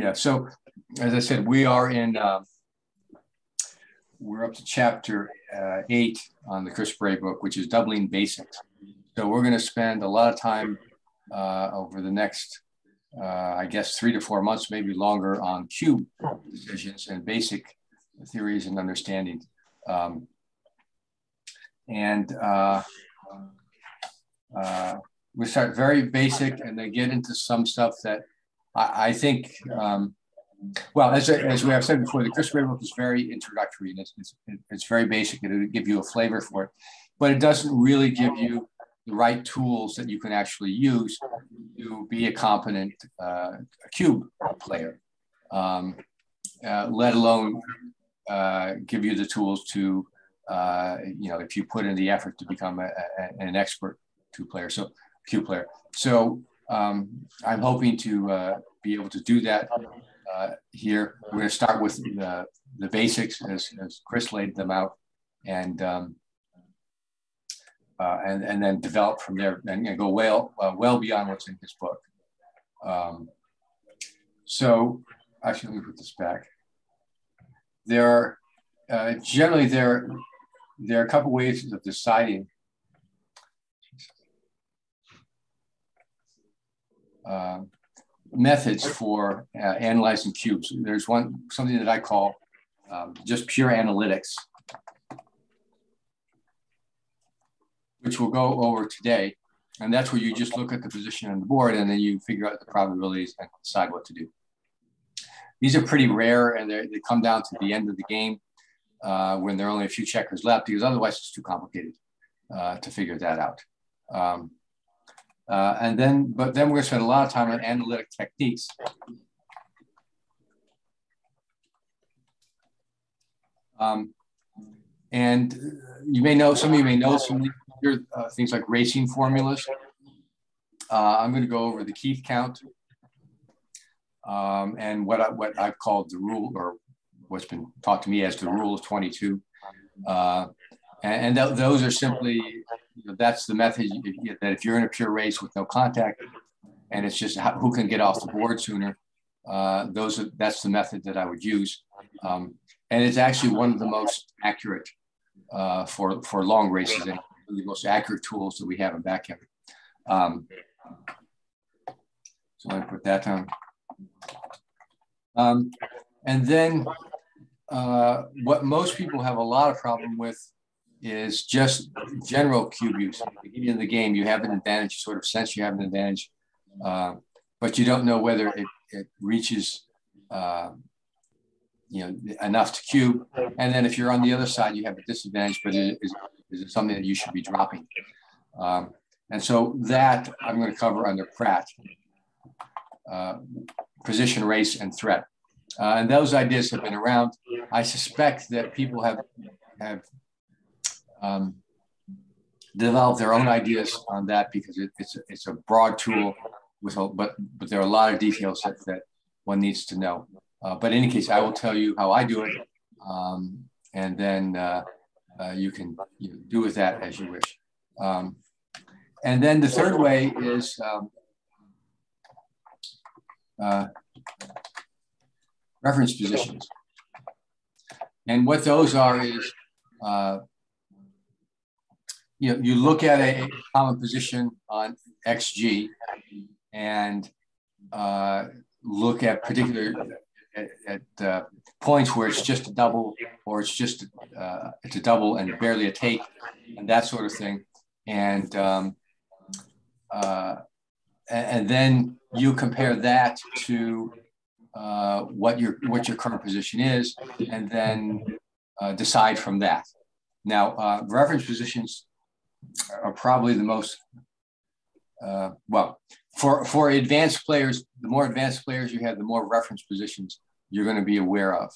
Yeah. So, as I said, we are in. We're up to chapter 8 on the Chris Bray book, which is doubling basics. So we're going to spend a lot of time over the next, I guess, 3 to 4 months, maybe longer, on cube decisions and basic theories and understanding. We start very basic and then get into some stuff that I think, well, as we have said before, the Chris Bray book is very introductory, and it's very basic. It'll give you a flavor for it, but it doesn't really give you the right tools that you can actually use to be a competent cube player, let alone give you the tools to, if you put in the effort to become an expert cube player. So I'm hoping to be able to do that here. We're going to start with the basics as Chris laid them out, and then develop from there and go well beyond what's in his book. So actually, let me put this back. There are generally there are a couple ways of deciding methods for analyzing cubes. There's something that I call just pure analytics, which we'll go over today. And that's where you just look at the position on the board and then you figure out the probabilities and decide what to do. These are pretty rare, and they come down to the end of the game when there are only a few checkers left, because otherwise it's too complicated to figure that out. But then we're going to spend a lot of time on analytic techniques. And you may know, some of you may know some things like racing formulas. I'm going to go over the Keith count and what I've called the rule, or what's been taught to me as the rule of 22. Those are simply, that's the method that if you're in a pure race with no contact, and it's just who can get off the board sooner, that's the method that I would use. And it's actually one of the most accurate for long races, and the most accurate tools that we have in Backgammon. So let me put that down. And then what most people have a lot of problem with is just general cube use. At the beginning of the game, you have an advantage, you sort of sense you have an advantage, but you don't know whether it reaches enough to cube. And then if you're on the other side, you have a disadvantage, but is it something that you should be dropping? And so that I'm going to cover under Pratt, position, race, and threat. And those ideas have been around. I suspect that people have developed their own ideas on that, because it's a broad tool but there are a lot of details that one needs to know. But in any case, I will tell you how I do it, and then you can do with that as you wish. And then the third way is reference positions. And what those are is, you look at a common position on XG and look at points where it's just a double, or it's a double and barely a take, and that sort of thing. And then you compare that to what your current position is, and then decide from that. Now, reference positions are probably the most for advanced players. The more advanced players you have, the more reference positions you're going to be aware of.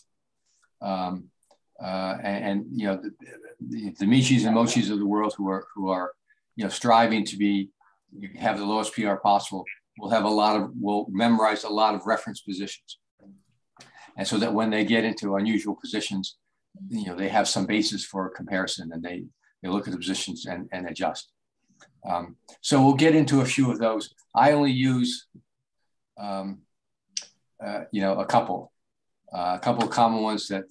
The Michis and Mochis of the world who are striving to have the lowest PR possible will memorize a lot of reference positions, and so that when they get into unusual positions, they have some basis for comparison, and they look at the positions and adjust. So we'll get into a few of those. I only use a couple of common ones that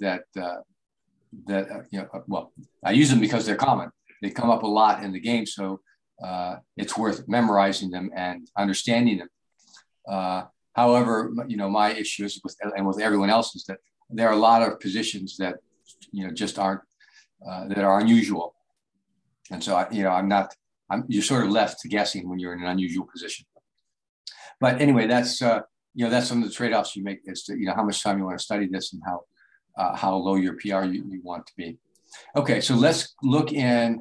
well, I use them because they're common. They come up a lot in the game, so it's worth memorizing them and understanding them. However, my issue is with everyone else is that there are a lot of positions that just aren't that are unusual, and so you're sort of left to guessing when you're in an unusual position. But anyway, that's that's some of the trade-offs you make as to how much time you want to study this and how low your PR you want to be. Okay, so let's look at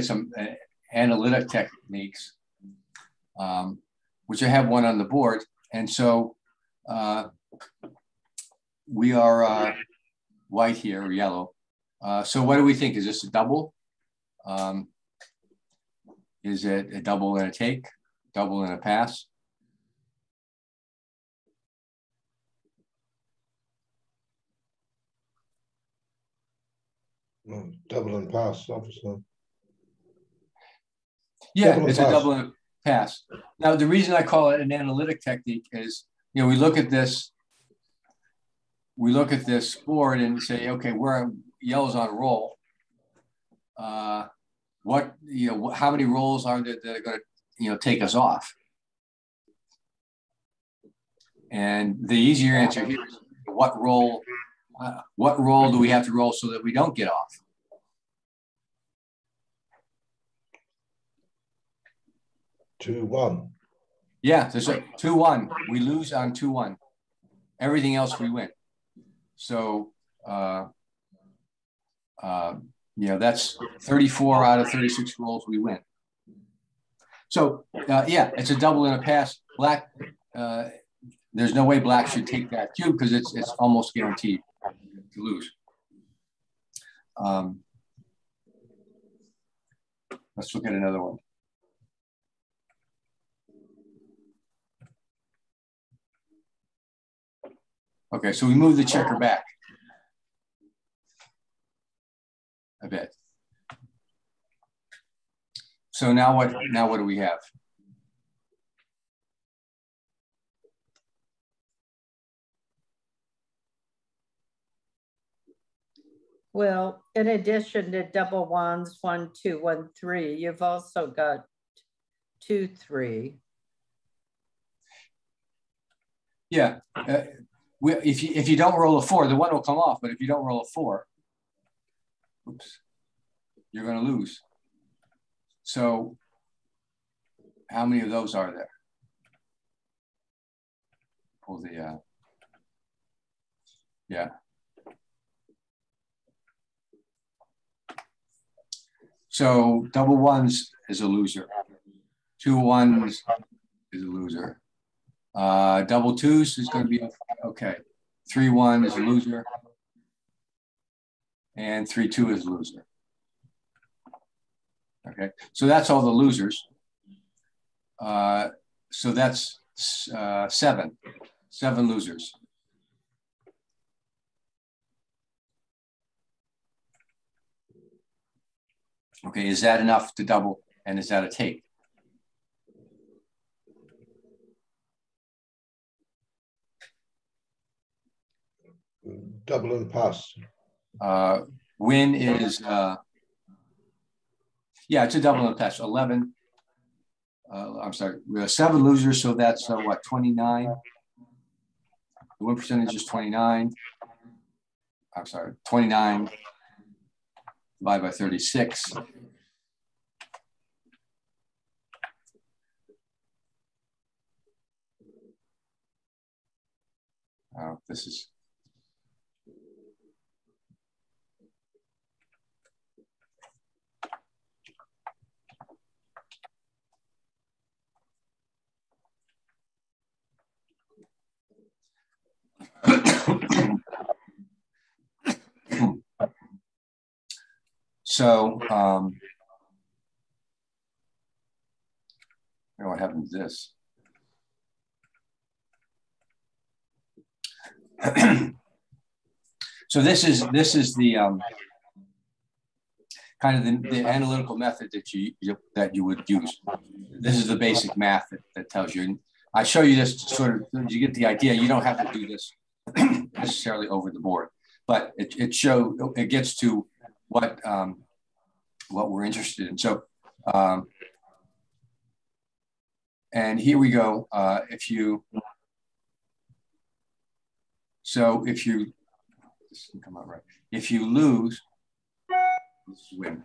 some analytic techniques, which I have one on the board. And so we are white here, or yellow. So what do we think? Is this a double? Is it a double and a take, double and a pass? No, double and pass, obviously. Yeah, it's a double and a pass. Now, the reason I call it an analytic technique is, we look at this board and say, okay, yellow's on a roll. How many rolls are there that are going to, take us off? And the easier answer here is what roll do we have to roll so that we don't get off? Two, one. Yeah, there's a 2-1. We lose on 2-1. Everything else we win. So, that's 34 out of 36 rolls we win. So, it's a double and a pass. Black, there's no way black should take that cube because it's almost guaranteed to lose. Let's look at another one. Okay, so we move the checker back a bit. So now what do we have? Well, in addition to double ones, 1, 2, 1, 3, you've also got 2, 3. Yeah. If you don't roll a 4, the 1 will come off. But if you don't roll a 4, oops, you're going to lose. So how many of those are there? Pull the yeah. So double ones is a loser. 2 1s is a loser. Double twos is going to be okay. 3 1 is a loser. And 3 2 is a loser. Okay, so that's all the losers. So that's 7 losers. Okay, is that enough to double? And is that a take? Double and pass. Win is, it's a double and pass. 11. I'm sorry, we have 7 losers, so that's what, 29? The win percentage is 29. I'm sorry, 29 divided by 36. Oh, this is. So, what happens to this? So this is the kind of the analytical method that you would use. This is the basic math that tells you. I show you this to sort of, you get the idea. You don't have to do this necessarily over the board, but it gets to what we're interested in. So, and here we go. If you this didn't come out right. If you lose, this is win.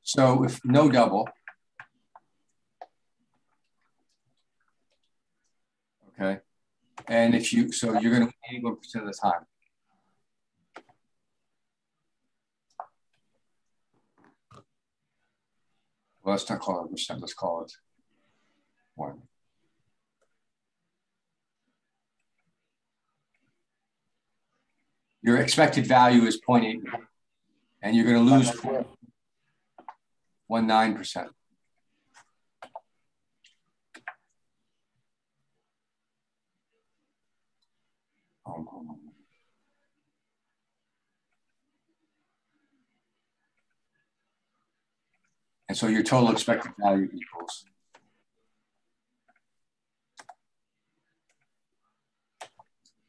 So if no double, okay, and if you, so you're going to win 81% of the time. Well, let's not call it percent. Let's call it 1. Your expected value is 0.8, and you're going to lose 0.19%. And so your total expected value equals.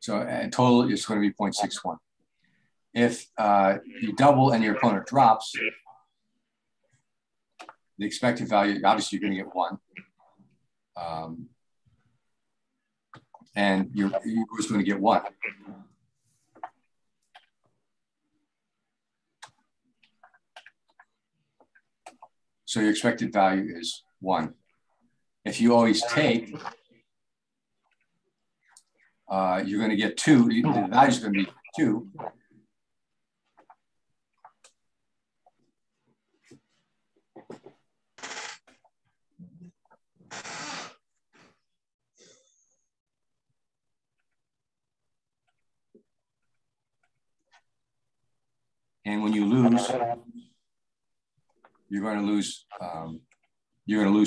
So total is going to be 0.61. If you double and your opponent drops, the expected value, obviously you're going to get 1. And you're going to get 1. So your expected value is 1. If you always take, you're going to get 2. The value is going to be 2. And when you lose, you're going to lose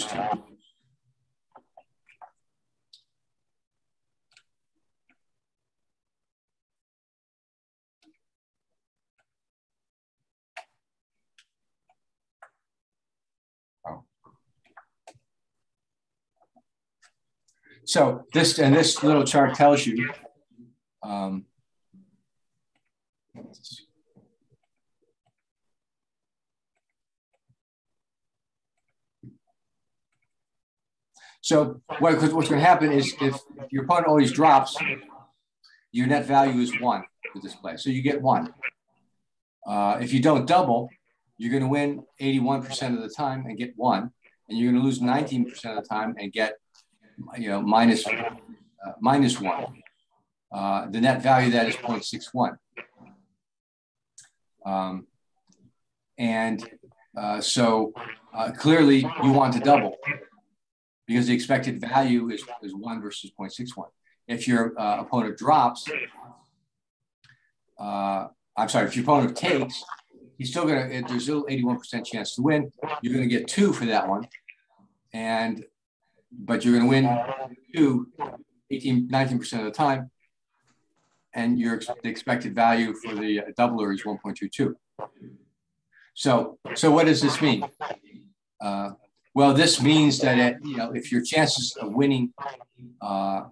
2. Oh. So this little chart tells you so what's going to happen is if your opponent always drops, your net value is 1 for this play. So you get 1. If you don't double, you're going to win 81% of the time and get 1. And you're going to lose 19% of the time and get, minus 1. The net value of that is 0.61. So clearly you want to double, because the expected value is 1 versus 0.61. If your opponent drops, if your opponent takes, he's still going to, there's still 81% chance to win. You're going to get 2 for that one. But you're going to win 19% of the time. And the expected value for the doubler is 1.22. So what does this mean? Well, this means that if your chances of winning, and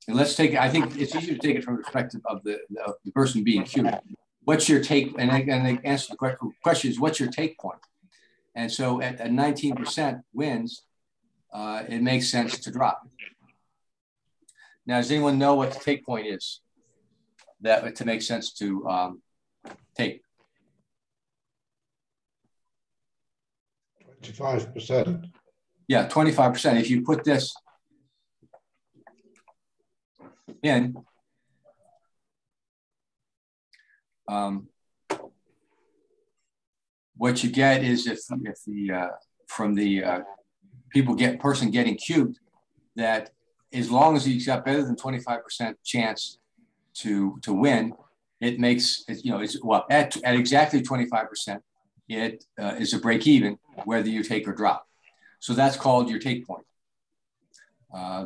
let's take, I think it's easier to take it from the perspective of the person being queued. What's your take? And they answer the question is, what's your take point? And so at 19% wins, it makes sense to drop. Now, does anyone know what the take point is that to make sense to take? 25%. Yeah, 25%. If you put this in, what you get is if the from the person getting cubed, that as long as he's got better than 25% chance to win, it makes it, it's at exactly 25%. It is a break even whether you take or drop. So that's called your take point.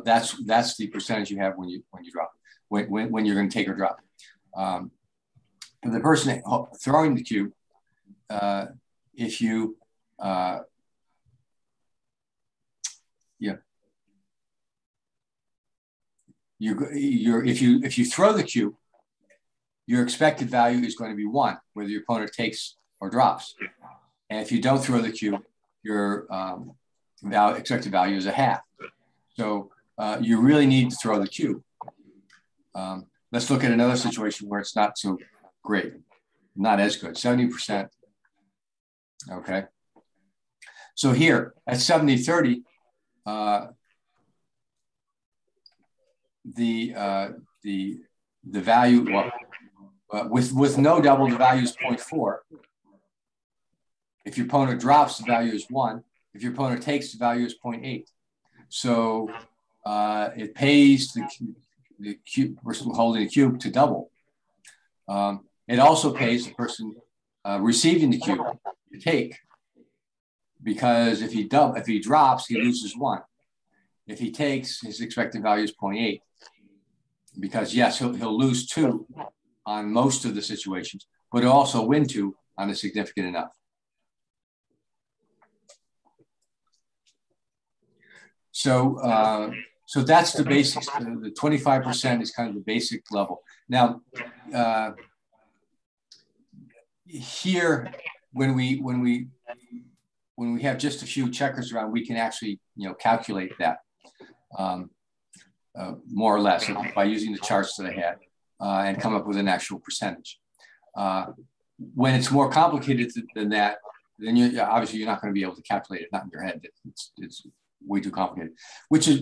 That's the percentage you have when you drop, when you're going to take or drop. The person throwing the cube, if you, if you throw the cube, your expected value is going to be 1, whether your opponent takes or drops. And if you don't throw the cube, your expected value is a half. So you really need to throw the cube. Let's look at another situation where it's not so great, not as good, 70%. Okay. So here at 70-30, the value, well, with no double, the value is 0.4. If your opponent drops, the value is 1. If your opponent takes, the value is 0.8. So it pays the cube, person holding the cube to double. It also pays the person receiving the cube to take, because if he drops, he loses 1. If he takes, his expected value is 0.8. Because yes, he'll lose 2 on most of the situations, but he'll also win 2 on a significant enough. So, so that's the basics. The 25% is kind of the basic level. Now, here, when we have just a few checkers around, we can actually calculate that more or less by using the charts that I had and come up with an actual percentage. When it's more complicated than that, then obviously you're not going to be able to calculate it, not in your head. It's way too complicated. Which is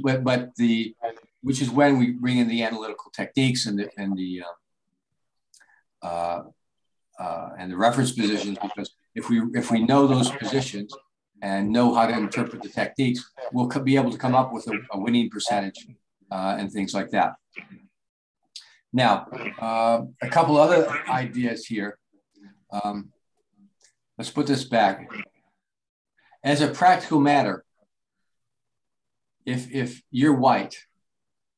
when we bring in the analytical techniques and the reference positions, because if we know those positions and know how to interpret the techniques, we'll be able to come up with a winning percentage and things like that. Now, a couple other ideas here. Let's put this back. As a practical matter, if you're white,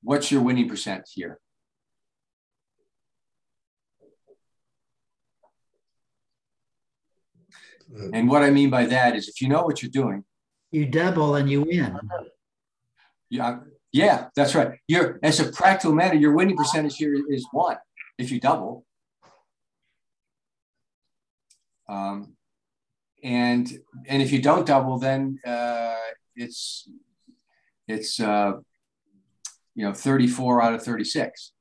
what's your winning percent here? And what I mean by that is, if you know what you're doing, you double and you win. Yeah, that's right. As a practical matter, your winning percentage here is 1 if you double. And if you don't double, then it's 34 out of 36.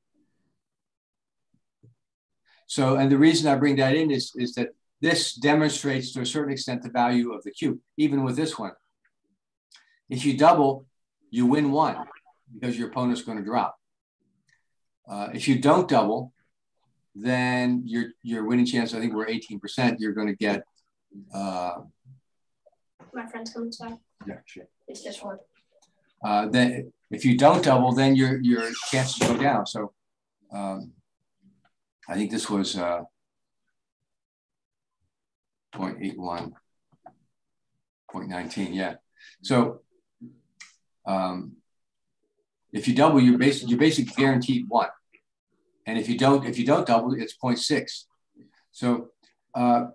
So, and the reason I bring that in is that this demonstrates to a certain extent the value of the cube, even with this one. If you double, you win 1 because your opponent's going to drop. If you don't double, then your winning chance, I think we're 18%, you're going to get. My friend's coming back. Yeah, sure. It's just 1. Then if you don't double, then your chances go down. So I think this was 0.81, 0.19, yeah. So if you double, you're basically guaranteed 1, and if you don't double, it's 0.6. So and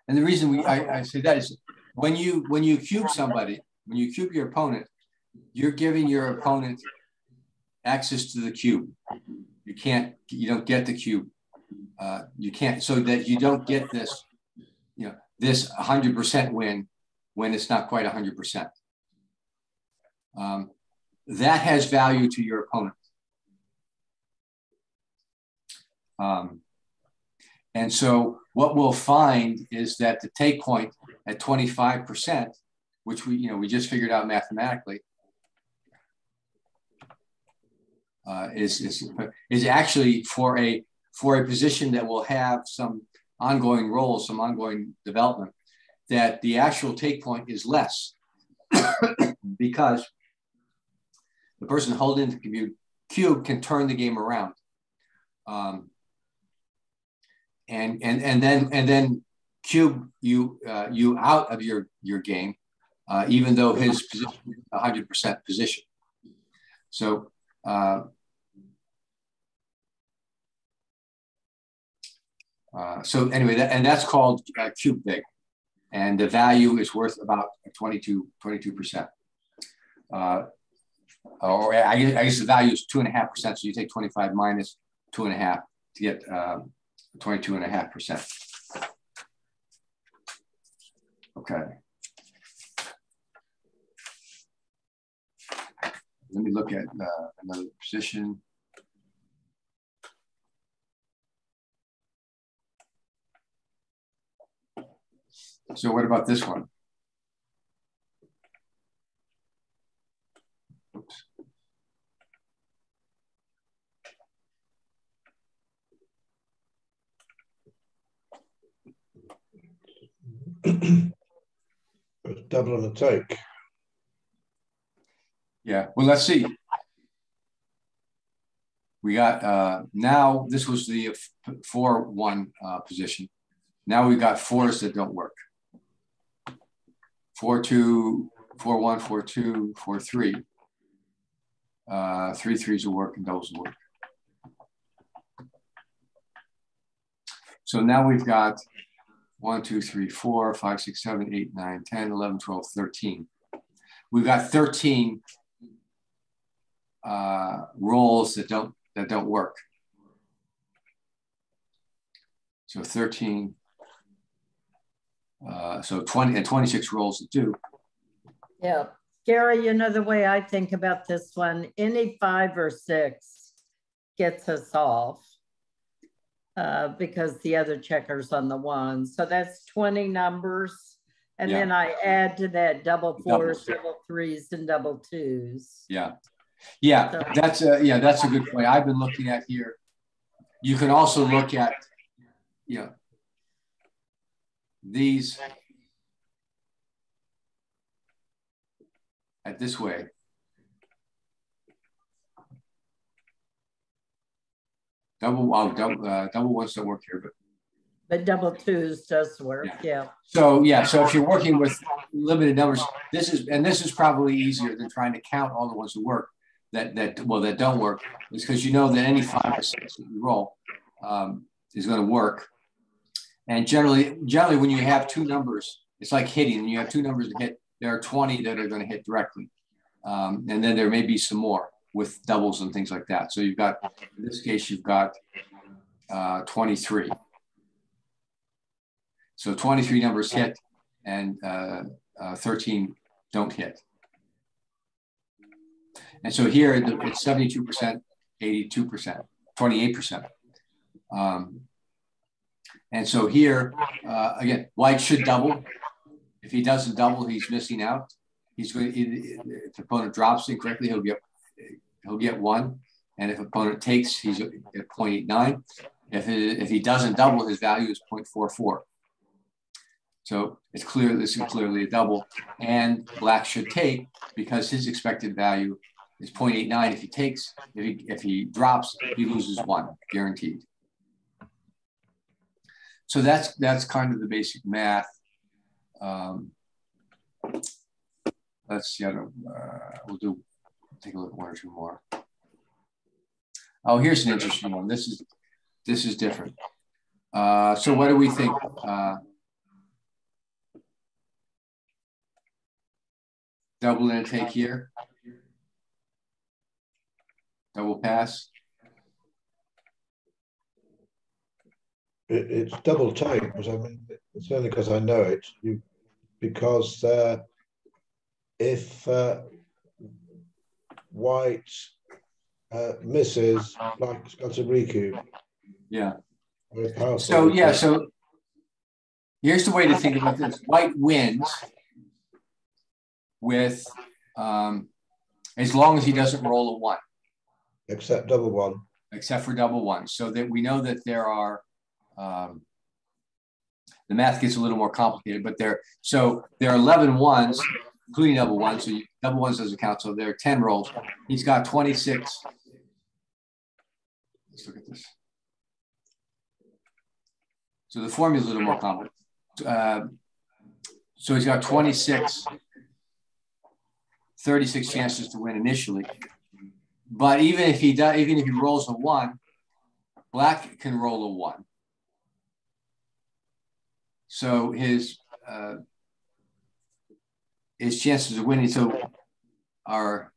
the reason I say that is when you cube somebody, when you cube your opponent, you're giving your opponent access to the cube. You don't get the cube. You can't, so that you don't get this, this 100% win when it's not quite 100%. That has value to your opponent. And so what we'll find is that the take point at 25%, which we just figured out mathematically, is actually for a position that will have some ongoing roles, some ongoing development, that the actual take point is less because the person holding the cube can turn the game around, and then cube you out of your game, even though his position is 100% position. So. So anyway, that's called cube big. And the value is worth about 22%. Or I guess the value is 2.5%. So you take 25 minus 2.5 to get 22.5%. Okay. Let me look at another position. So what about this one? Oops. Double and a take. Yeah, well, let's see. We got, now this was the 4-1 position. Now we got fours that don't work. 4-2, 4-1, 4-2, 4-3. 3 threes will work and doubles will work. So now we've got 1, 2, 3, 4, 5, 6, 7, 8, 9, 10, 11, 12, 13. We've got 13 rolls that don't work. So 13, so 20 and 26 rolls that do. Yeah. Gary, you know, the way I think about this one, any 5 or 6 gets us off because the other checker's on the 1. So that's 20 numbers. And then I add to that double 4s, double 3s, and double 2s. Yeah. Yeah, so that's a good point. I've been looking at here. You can also look at, these at this way. Double ones don't work here, but double 2s does work. Yeah. So if you're working with limited numbers, this is probably easier than trying to count all the ones that work. That don't work, is because you know that any 5 or 6 that you roll is going to work. And generally, when you have 2 numbers, it's like hitting. When you have 2 numbers to hit, there are 20 that are going to hit directly, and then there may be some more with doubles and things like that. So you've got, in this case, you've got 23. So 23 numbers hit, and 13 don't hit. And so here it's 72%, 82%, 28%. And so here, again, white should double. If he doesn't double, he's missing out. He's going to, if the opponent drops incorrectly, he'll get 1. And if opponent takes, he's at 0.89. If he doesn't double, his value is 0.44. So it's clear this is clearly a double, and black should take because his expected value is 0.89. If he takes, if he drops, he loses 1, guaranteed. So that's kind of the basic math. Let's see. We'll take a look at 1 or 2 more. Oh, here's an interesting one. This is different. So what do we think? Double and a take here. Double pass. It's double take, because I mean, it's only because I know it. Because if white misses, black's got a recoup. Yeah. So here's the way to think about this. White wins with as long as he doesn't roll a 1. Except double 1. Except for double 1. So that we know that there are the math gets a little more complicated, but there are 11 ones, including double 1. So double 1s doesn't count. So there are 10 rolls. He's got 26. Let's look at this. So the formula is a little more complicated. So he's got 26, 36 chances to win initially. But even if he rolls a 1, black can roll a 1. So his chances of winning are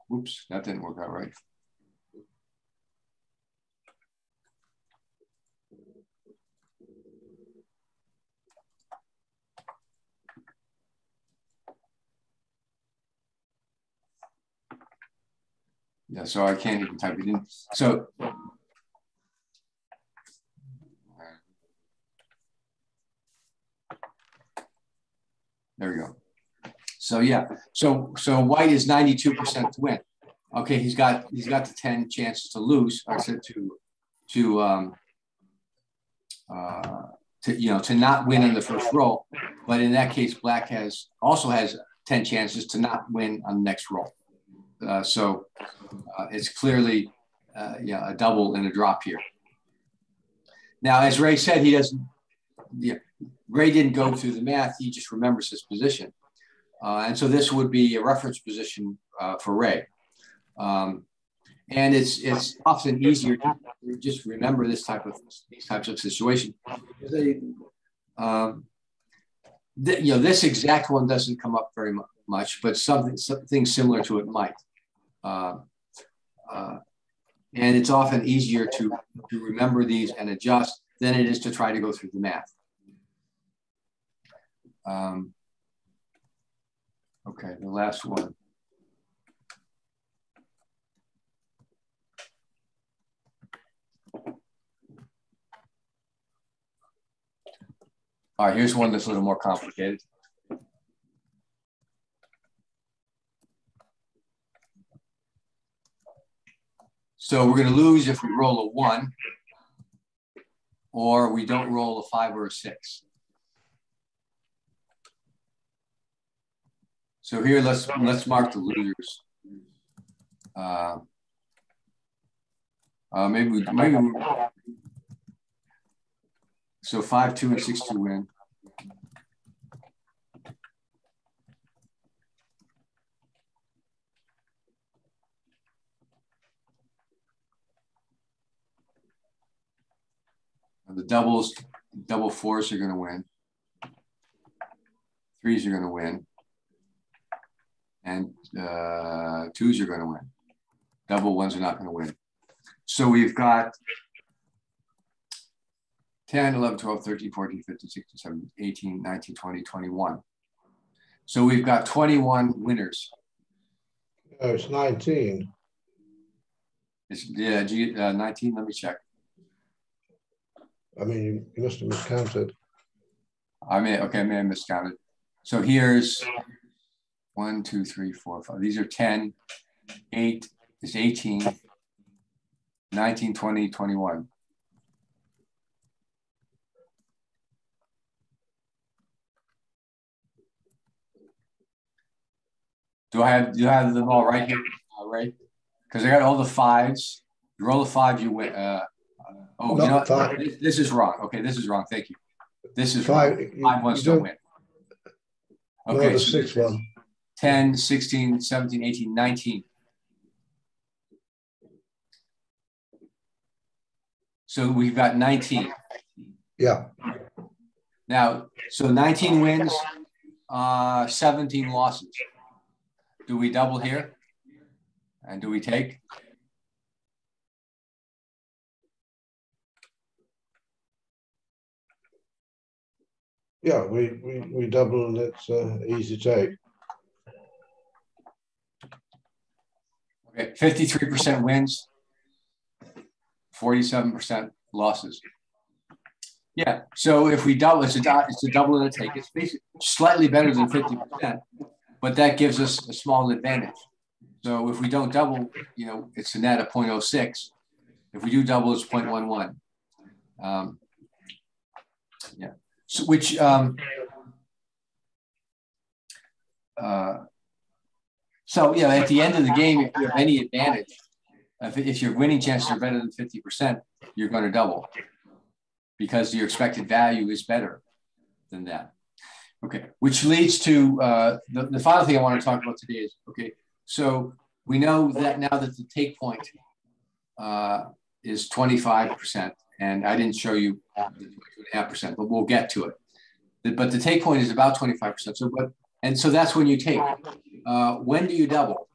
whoops, that didn't work out right. Yeah, so I can't even type it in. So there we go. So yeah, so white is 92% to win. Okay, he's got the 10 chances to lose. I said to not win on the first roll, but in that case, black also has 10 chances to not win on the next roll. So it's clearly a double and a drop here. Now, as Ray said, he doesn't. Yeah, Ray didn't go through the math. He just remembers his position, and so this would be a reference position for Ray. And it's often easier to just remember these types of situations. This exact one doesn't come up very much, but something similar to it might. And it's often easier to remember these and adjust than it is to try to go through the math. Okay, the last one. All right, here's one that's a little more complicated. So we're going to lose if we roll a 1, or we don't roll a 5 or a 6. So here, let's mark the losers. Maybe so 5, 2, and 6 to win. The double 4s are going to win. 3s are going to win. And 2s are going to win. Double 1s are not going to win. So we've got 10, 11, 12, 13, 14, 15, 16, 17, 18, 19, 20, 21. So we've got 21 winners. Oh, it's 19. It's 19, let me check. I mean, you must have miscounted. I may have miscounted. So here's 1, 2, 3, 4, 5. These are 10, 8 is 18, 19, 20, 21. Do you have them all right here, right? Because I got all the 5s. You roll a 5, you win. Oh, you know what? This is wrong. Okay, this is wrong. Thank you. This is 5. Wrong. 5 ones don't win. Okay, the 6 one. 10, 16, 17, 18, 19. So we've got 19. Yeah. Now, so 19 wins, 17 losses. Do we double here? And do we take? Yeah, we double and it's easy take. Okay, 53% wins, 47% losses. Yeah, so if we double, it's a double and a take. It's basically slightly better than 50%, but that gives us a small advantage. So if we don't double, it's a net of 0.06. If we do double, it's 0.11. Yeah. So which so yeah, at the end of the game, if you have any advantage, if your winning chances are better than 50%, you're going to double because your expected value is better than that. Okay, which leads to the final thing I want to talk about today is, okay, so we know that now that the take point is 25%, and I didn't show you the 2.5%, but we'll get to it. But the take point is about 25%. So that's when you take. When do you double?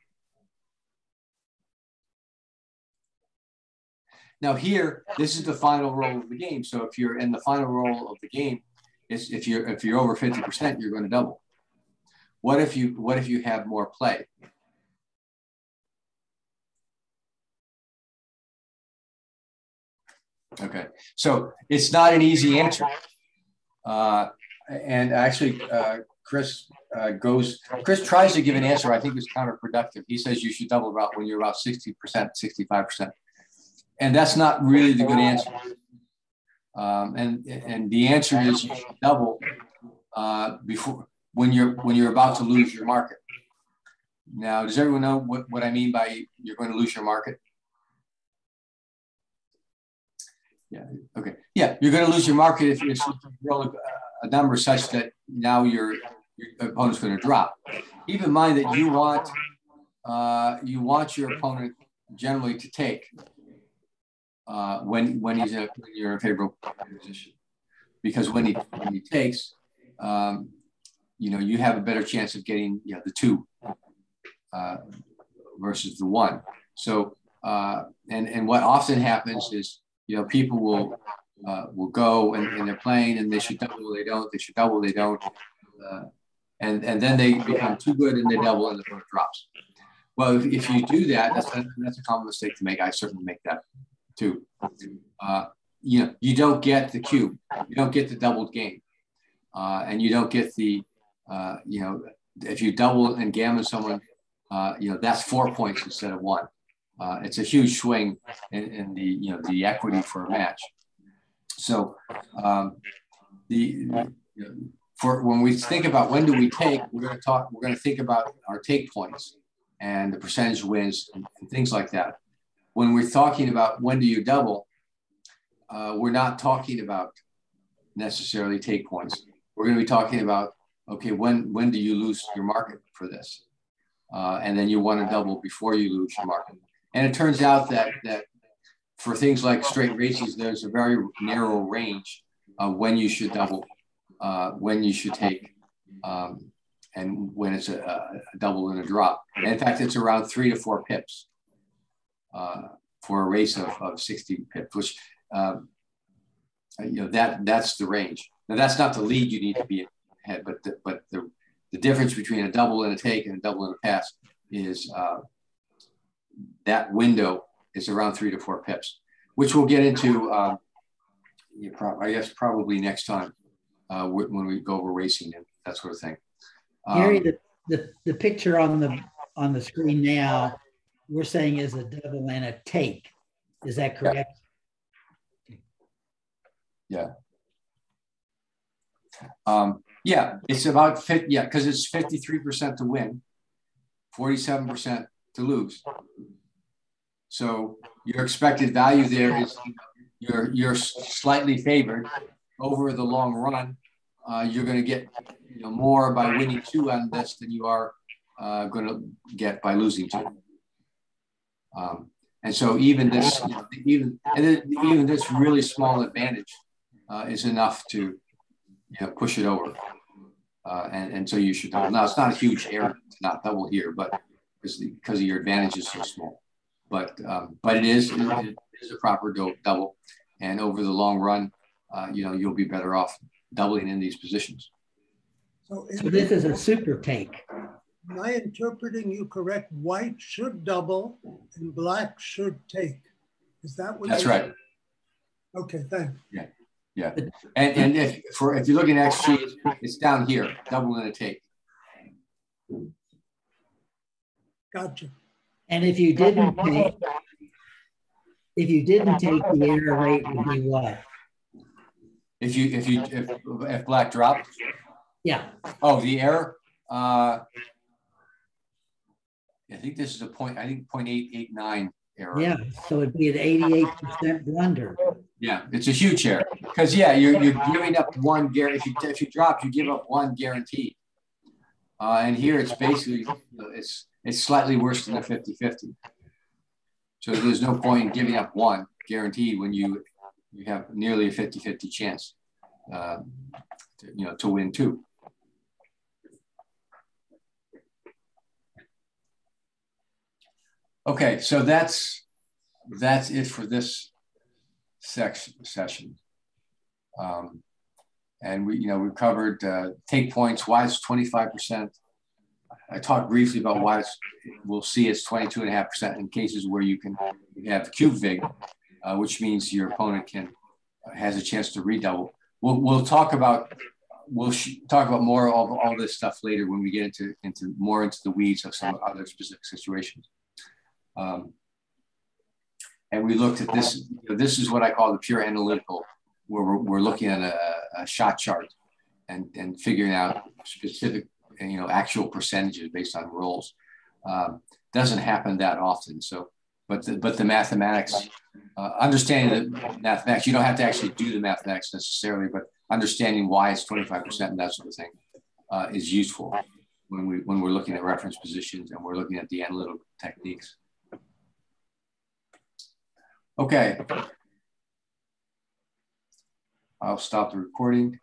Now here, this is the final roll of the game. So if you're in the final roll of the game, if you're over 50%, you're going to double. What if you have more play? Okay, so it's not an easy answer. And actually, Chris tries to give an answer I think is counterproductive. He says you should double when you're about 60%, 65%. And that's not really the good answer. And the answer is you should double when you're about to lose your market. Now, does everyone know what I mean by you're going to lose your market? Yeah. Okay. Yeah, you're going to lose your market if you roll a number such that now your opponent's going to drop. Keep in mind that you want your opponent generally to take when you're in a favorable position, because when he takes, you have a better chance of getting the 2 versus the 1. So and what often happens is people will go and they're playing and they should double, they don't, they should double, they don't, and then they become too good and they double and the opponent drops. Well, if you do that, that's a common mistake to make. I certainly make that too. You don't get the cube, you don't get the doubled game, and you don't get the if you double and gammon someone, that's 4 points instead of 1. It's a huge swing in the equity for a match. So for when we think about when do we take, we're going to think about our take points and the percentage wins and things like that. When we're talking about when do you double, we're not talking about necessarily take points. We're going to be talking about, okay, when do you lose your market for this? And then you want to double before you lose your market. And it turns out that for things like straight races, there's a very narrow range of when you should double, when you should take, and when it's a double and a drop. And in fact, it's around 3 to 4 pips for a race of 60 pips, which that's the range. Now that's not the lead you need to be ahead, but the difference between a double and a take and a double and a pass is that window is around 3 to 4 pips, which we'll get into, I guess, probably next time when we go over racing and that sort of thing. Gary, the picture on the screen now, we're saying is a double and a take. Is that correct? Yeah. Yeah, it's about 50. Yeah, because it's 53% to win, 47% to lose. So your expected value there is you're slightly favored over the long run. You're going to get more by winning 2 on this than you are going to get by losing 2. And so even this even this really small advantage is enough to push it over. And so you should double. Now it's not a huge error to not double here, but because of your advantage is so small. But it is a proper double, and over the long run, you'll be better off doubling in these positions. So this is a super take. Am I interpreting you correct? White should double and black should take. Is that what? That's right. Okay, thanks. Yeah, yeah. And if you're looking at XG, it's down here, double and a take. Gotcha. And if you didn't take, the error rate would be what? If black dropped? Yeah. Oh, the error? I think this is a point. I think 0.889 error. Yeah. So it'd be an 88% blunder. Yeah, it's a huge error because you're giving up 1 guarantee. If you drop, you give up 1 guarantee. And here it's basically it's slightly worse than a 50-50. So there's no point in giving up one guaranteed when you have nearly a 50-50 chance, to win two. Okay, so that's it for this session. And we covered take points. Why it's 25%. I talked briefly about why we'll see it's 22.5% in cases where you have cube vig, which means your opponent has a chance to redouble. We'll talk about more of all this stuff later when we get into the weeds of some other specific situations. And we looked at this. This is what I call the pure analytical, where we're looking at a shot chart and figuring out specific, actual percentages based on rolls. Doesn't happen that often. So, but the mathematics, understanding the mathematics, you don't have to actually do the mathematics necessarily, but understanding why it's 25% and that sort of thing is useful when we're looking at reference positions and we're looking at the analytical techniques. Okay. I'll stop the recording.